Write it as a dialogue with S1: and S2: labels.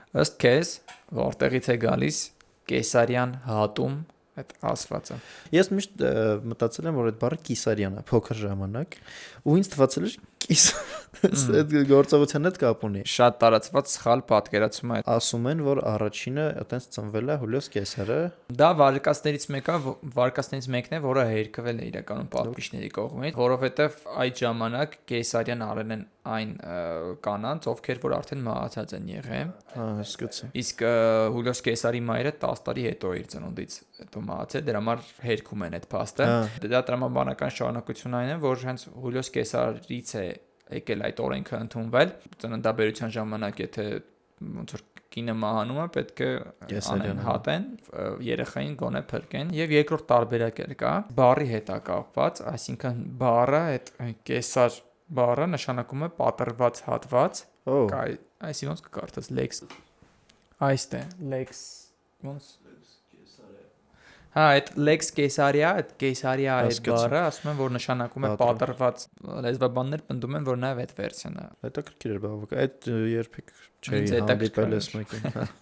S1: Ըստ քեզ, որտեղից է գալիս կեսարյան հատում այդ ասվածը։
S2: Ես միշտ մտածել եմ, որ այդ բառը կիսարյան է, փոքր ժամանակ, ու ինձ թվացել էր կիս այդ գործողության հետ կապ ունի։
S1: Շատ տարածված սխալ պատկերացում է։
S2: Ասում են, որ առաջինը այտենց ծնվել է Հուլիոս Կեսարը։
S1: Դա վարկածներից մեկն է, որը հերկվել է իրականում պատմիչների կողմից, որովհետև այդ ժամանակ կեսարյան արել են այն կանանց, ովքեր որ արդեն մահացած են եղել։
S2: Հասկացա։
S1: Իսկ Հուլիոս Կեսարի մայրը 10 տարի հետո իր ծնունդից հետո մահացել, դրա համար հերքում են այդ փաստը։ Դա տրամաբանական շարունակությունն այն է, որ հենց Հուլիոս Կեսարից է եկել այդ օրենքը ընդունվել, ծննդաբերության ժամանակ եթե ոնց որ կինը մահանում է, պետք է անեն հատեն, երեխային գոնե փրկեն, եւ երկրորդ տարբերակ էլ կա, բառի հետ է կապված, այսինքն բառը այդ կեսար բառը նշանակում է պատրված հատված, այսինքն ոնց կկարդաս lex, այստե lex ոնց այդ lex Caesarea, այդ Caesarea այդ բառը ասում են, որ նշանակում է պատրված, լեզվաբաններ պնդում են, որ նաև այդ վերսիան է։
S2: Հետաքրքիր է բավական։ Այդ երբեք չէի հանդիպել ես մեկին։